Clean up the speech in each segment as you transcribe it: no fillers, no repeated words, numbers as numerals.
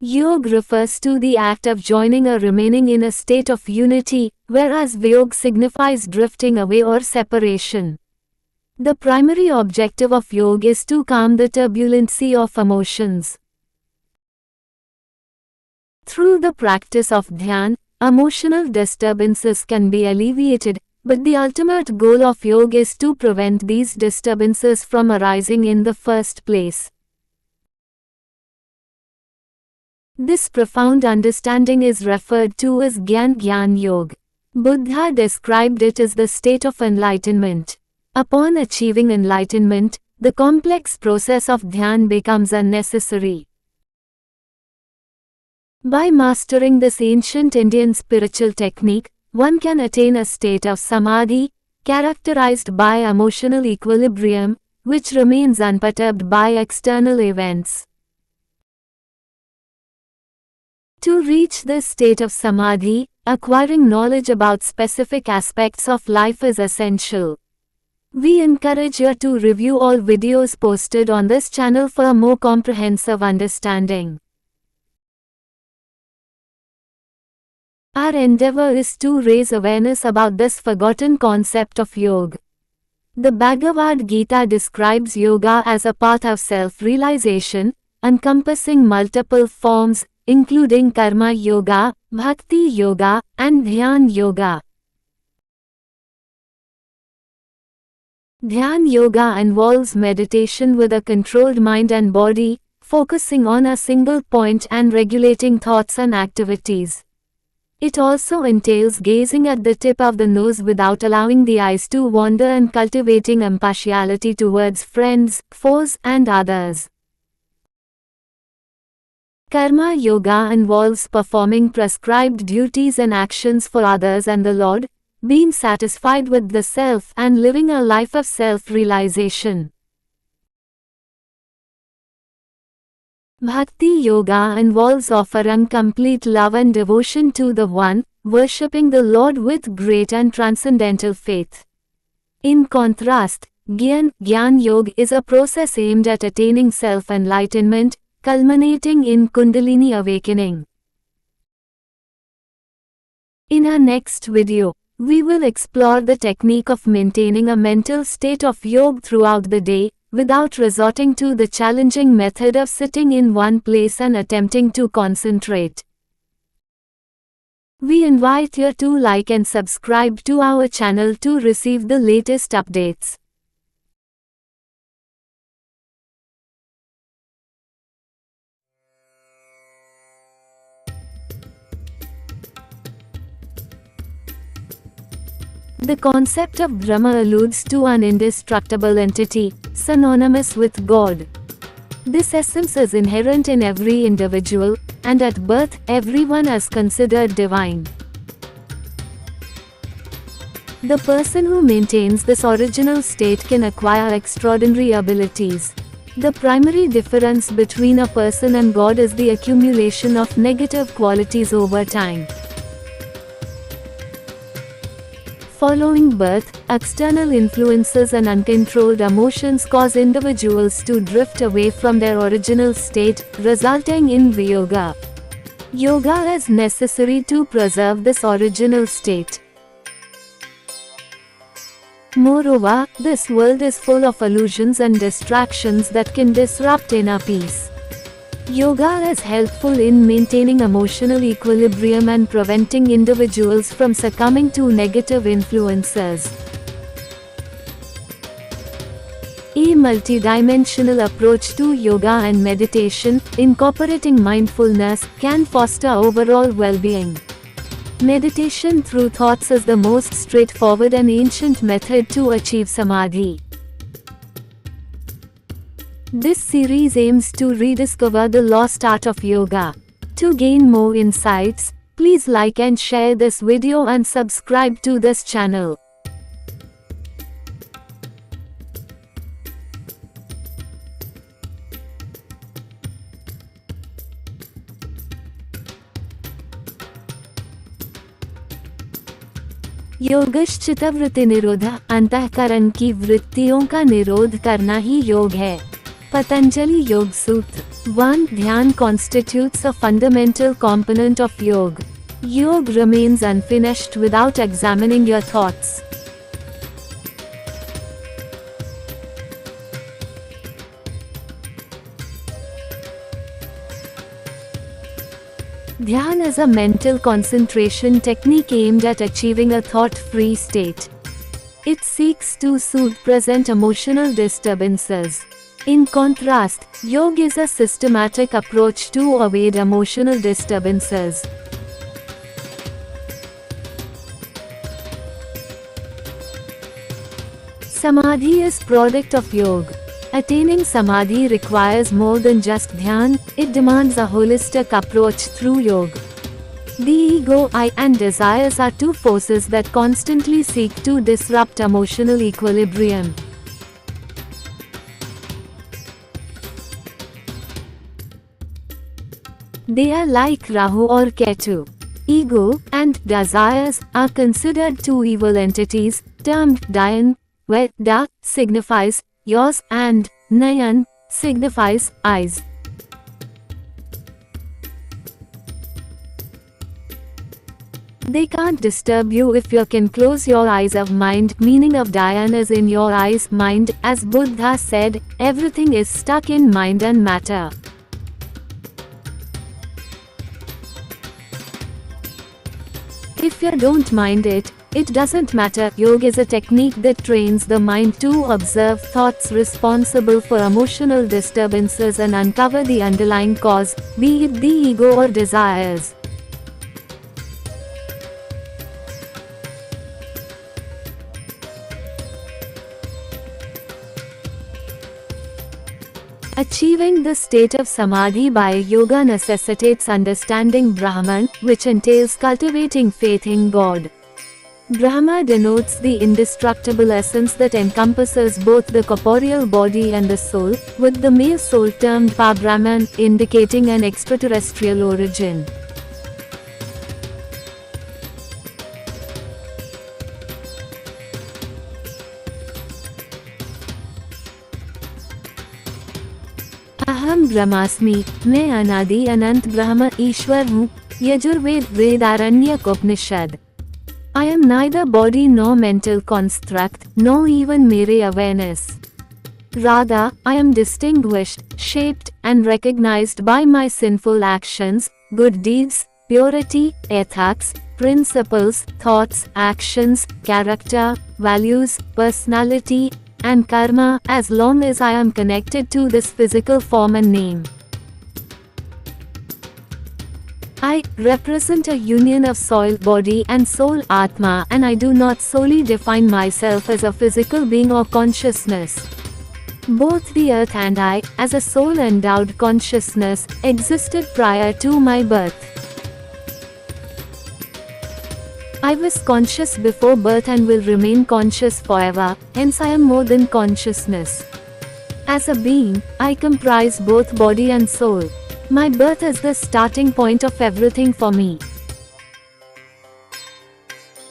Yoga refers to the act of joining or remaining in a state of unity, whereas Vyog signifies drifting away or separation. The primary objective of yoga is to calm the turbulency of emotions. Through the practice of dhyan, emotional disturbances can be alleviated, but the ultimate goal of yoga is to prevent these disturbances from arising in the first place. This profound understanding is referred to as Gyan Yoga. Buddha described it as the state of enlightenment. Upon achieving enlightenment, the complex process of dhyan becomes unnecessary. By mastering this ancient Indian spiritual technique, one can attain a state of samadhi, characterized by emotional equilibrium, which remains unperturbed by external events. To reach this state of samadhi, acquiring knowledge about specific aspects of life is essential. We encourage you to review all videos posted on this channel for a more comprehensive understanding. Our endeavor is to raise awareness about this forgotten concept of yoga. The Bhagavad Gita describes yoga as a path of self-realization, encompassing multiple forms, including karma yoga, bhakti yoga, and dhyan yoga. Dhyan yoga involves meditation with a controlled mind and body, focusing on a single point and regulating thoughts and activities. It also entails gazing at the tip of the nose without allowing the eyes to wander and cultivating impartiality towards friends, foes, and others. Karma yoga involves performing prescribed duties and actions for others and the Lord, being satisfied with the self and living a life of self-realization. Bhakti yoga involves offering complete love and devotion to the One, worshipping the Lord with great and transcendental faith. In contrast, Gyan Yoga is a process aimed at attaining self-enlightenment, culminating in Kundalini awakening. In our next video, we will explore the technique of maintaining a mental state of yoga throughout the day, without resorting to the challenging method of sitting in one place and attempting to concentrate. We invite you to like and subscribe to our channel to receive the latest updates. The concept of Brahma alludes to an indestructible entity, synonymous with God. This essence is inherent in every individual, and at birth, everyone is considered divine. The person who maintains this original state can acquire extraordinary abilities. The primary difference between a person and God is the accumulation of negative qualities over time. Following birth, external influences and uncontrolled emotions cause individuals to drift away from their original state, resulting in Viyoga. Yoga is necessary to preserve this original state. Moreover, this world is full of illusions and distractions that can disrupt inner peace. Yoga is helpful in maintaining emotional equilibrium and preventing individuals from succumbing to negative influences. A multidimensional approach to yoga and meditation, incorporating mindfulness, can foster overall well-being. Meditation through thoughts is the most straightforward and ancient method to achieve samadhi. This series aims to rediscover the lost art of yoga. To gain more insights, please like and share this video and subscribe to this channel. योगश्चित्तवृत्ति निरोध, अंतःकरण की वृत्तियों का निरोध करना ही योग है। Patanjali Yoga Sutra. 1. Dhyan constitutes a fundamental component of yoga. Yoga remains unfinished without examining your thoughts. Dhyan is a mental concentration technique aimed at achieving a thought-free state. It seeks to soothe present emotional disturbances. In contrast, yoga is a systematic approach to avoid emotional disturbances. Samadhi is product of yoga. Attaining samadhi requires more than just dhyan, it demands a holistic approach through yoga. The ego, I, and desires are two forces that constantly seek to disrupt emotional equilibrium. They are like Rahu or Ketu. Ego and desires are considered two evil entities, termed Dhyan, where Da signifies yours and Nayan signifies eyes. They can't disturb you if you can close your eyes of mind. Meaning of Dhyan is in your eyes, mind. As Buddha said, everything is stuck in mind and matter. If you don't mind it, it doesn't matter. Yoga is a technique that trains the mind to observe thoughts responsible for emotional disturbances and uncover the underlying cause, be it the ego or desires. Achieving the state of samadhi by yoga necessitates understanding Brahman, which entails cultivating faith in God. Brahma denotes the indestructible essence that encompasses both the corporeal body and the soul, with the male soul termed Pabrahman, indicating an extraterrestrial origin. अहम ब्रह्मास्मि, मैं अनादि अनंत ब्रह्म ईश्वर हूँ. यजुर्वेद वेदारण्यक उपनिषद. I am neither body nor mental construct, nor even mere awareness. Rather, I am distinguished, shaped, and recognized by my sinful actions, good deeds, purity, ethics, principles, thoughts, actions, character, values, personality, and karma, as long as I am connected to this physical form and name. I represent a union of soul, body, and soul, Atma, and I do not solely define myself as a physical being or consciousness. Both the earth and I, as a soul-endowed consciousness, existed prior to my birth. I was conscious before birth and will remain conscious forever, hence I am more than consciousness. As a being, I comprise both body and soul. My birth is the starting point of everything for me.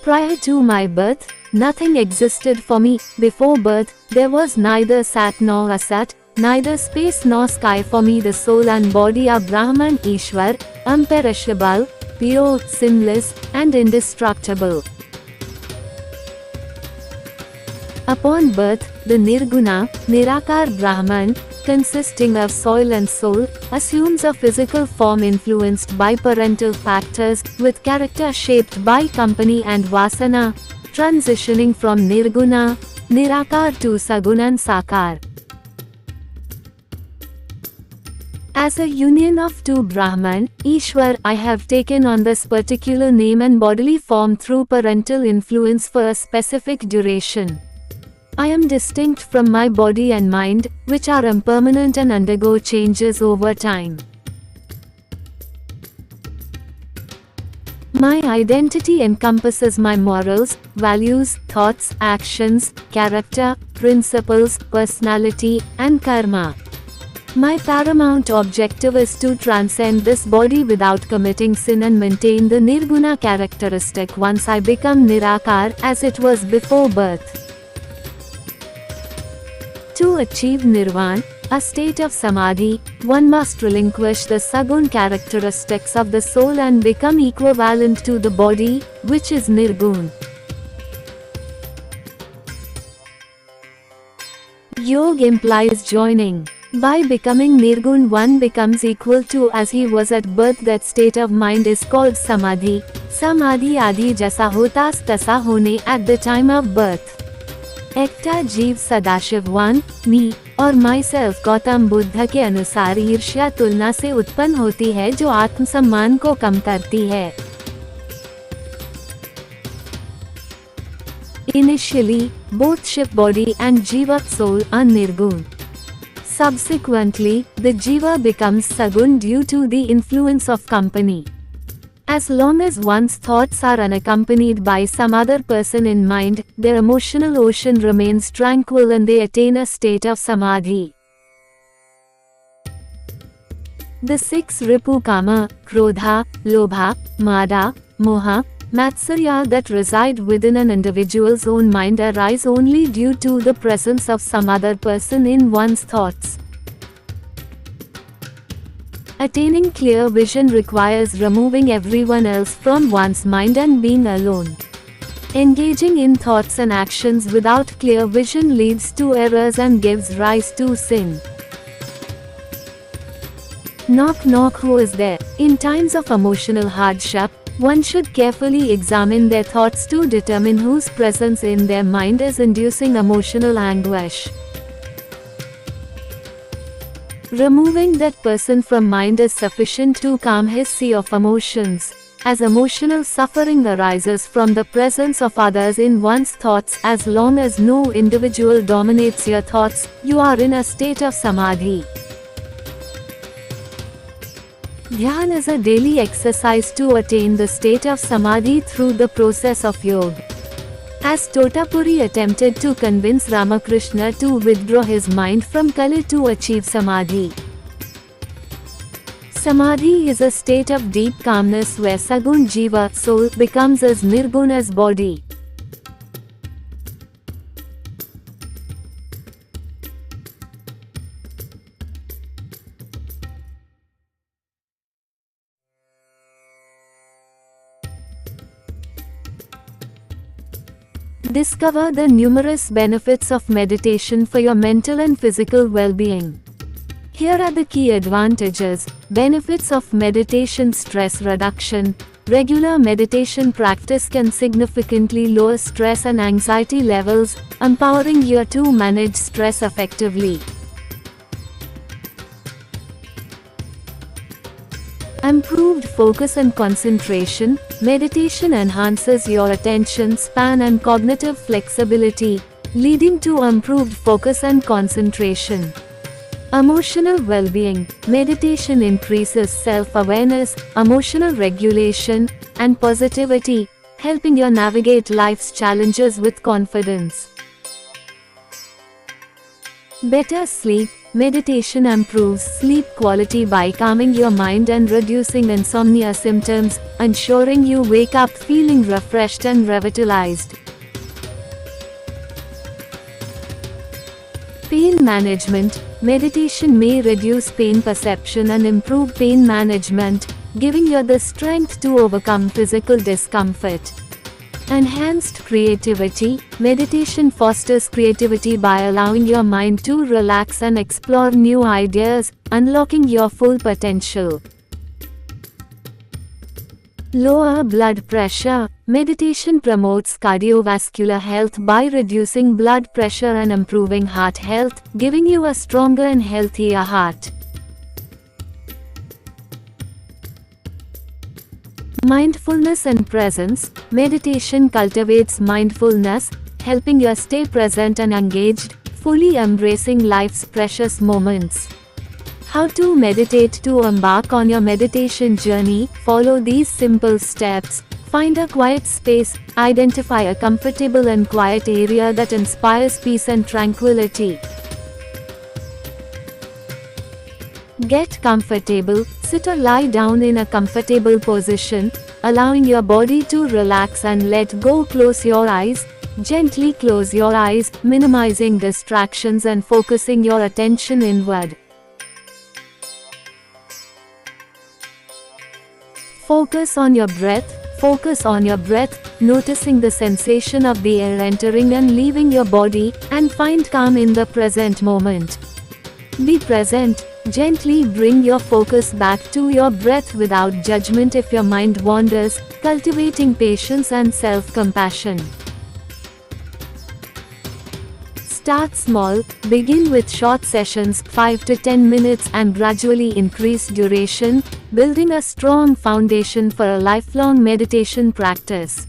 Prior to my birth, nothing existed for me. Before birth, there was neither Sat nor Asat, neither space nor sky for me. The soul and body are Brahman Ishwar, imperishable, pure, sinless, and indestructible. Upon birth, the Nirguna, Nirakar Brahman, consisting of soul and soul, assumes a physical form influenced by parental factors, with character shaped by company and vasana, transitioning from Nirguna, Nirakar to Sagunan Sakar. As a union of two Brahman, Ishwar, I have taken on this particular name and bodily form through parental influence for a specific duration. I am distinct from my body and mind, which are impermanent and undergo changes over time. My identity encompasses my morals, values, thoughts, actions, character, principles, personality, and karma. My paramount objective is to transcend this body without committing sin and maintain the Nirguna characteristic once I become Nirakar as it was before birth. To achieve Nirvana, A state of samadhi, one must relinquish the sagun characteristics of the soul and become equivalent to the body, which is nirgun. Yoga implies joining. By becoming nirgun, one becomes equal to as he was at birth. That state of mind is called samadhi. Samadhi adi jaisa hotas tasa hone at the time of birth. एकटा जीव Sadashiv one, मी और my self Gautam Buddha के अनुसार ईर्ष्या तुलना से उत्पन्न होती है जो आत्मसम्मान को कम करती है. Initially, both Shiv body and Jiva soul are nirgun. Subsequently, the Jiva becomes sagun due to the influence of company. As long as one's thoughts are unaccompanied by some other person in mind, their emotional ocean remains tranquil and they attain a state of samadhi. The six ripu kama, krodha, lobha, mada, moha, matsarya that reside within an individual's own mind arise only due to the presence of some other person in one's thoughts. Attaining clear vision requires removing everyone else from one's mind and being alone. Engaging in thoughts and actions without clear vision leads to errors and gives rise to sin. Knock knock, who is there? In times of emotional hardship, one should carefully examine their thoughts to determine whose presence in their mind is inducing emotional anguish. Removing that person from mind is sufficient to calm his sea of emotions. As emotional suffering arises from the presence of others in one's thoughts, as long as no individual dominates your thoughts, you are in a state of samadhi. Dhyan is a daily exercise to attain the state of samadhi through the process of yoga. As Totapuri attempted to convince Ramakrishna to withdraw his mind from Kali to achieve samadhi. Samadhi is a state of deep calmness where sagun jiva, soul, becomes as nirgun as body. Discover the numerous benefits of meditation for your mental and physical well-being. Here are the key advantages. Benefits of meditation: stress reduction. Regular meditation practice can significantly lower stress and anxiety levels, empowering you to manage stress effectively. Improved focus and concentration. Meditation enhances your attention span and cognitive flexibility, leading to improved focus and concentration. Emotional well-being. Meditation increases self-awareness, emotional regulation, and positivity, helping you navigate life's challenges with confidence. Better sleep. Meditation improves sleep quality by calming your mind and reducing insomnia symptoms, ensuring you wake up feeling refreshed and revitalized. Pain management. Meditation may reduce pain perception and improve pain management, giving you the strength to overcome physical discomfort. Enhanced creativity. Meditation fosters creativity by allowing your mind to relax and explore new ideas, unlocking your full potential. Lower blood pressure. Meditation promotes cardiovascular health by reducing blood pressure and improving heart health, giving you a stronger and healthier heart. Mindfulness and presence. Meditation cultivates mindfulness, helping you stay present and engaged, fully embracing life's precious moments. How to meditate? To embark on your meditation journey, follow these simple steps. Find a quiet space, identify a comfortable and quiet area that inspires peace and tranquility. Get comfortable. Sit or lie down in a comfortable position, allowing your body to relax and let go. Close your eyes, Gently close your eyes, minimizing distractions and focusing your attention inward. Focus on your breath, noticing the sensation of the air entering and leaving your body, and find calm in the present moment. Be present, gently bring your focus back to your breath without judgment if your mind wanders, cultivating patience and self-compassion. Start small, begin with short sessions, 5 to 10 minutes, and gradually increase duration, building a strong foundation for a lifelong meditation practice.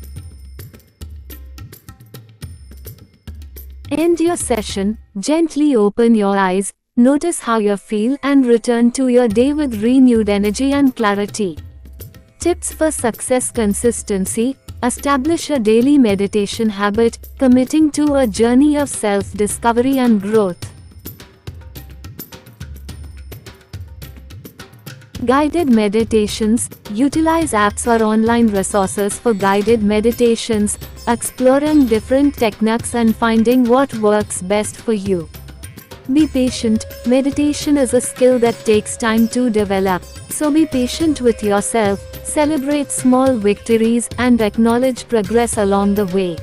End your session, gently open your eyes, notice how you feel, and return to your day with renewed energy and clarity. Tips for success: consistency. Establish a daily meditation habit, committing to a journey of self-discovery and growth. Guided meditations. Utilize apps or online resources for guided meditations, exploring different techniques and finding what works best for you. Be patient. Meditation is a skill that takes time to develop, so be patient with yourself, celebrate small victories, and acknowledge progress along the way.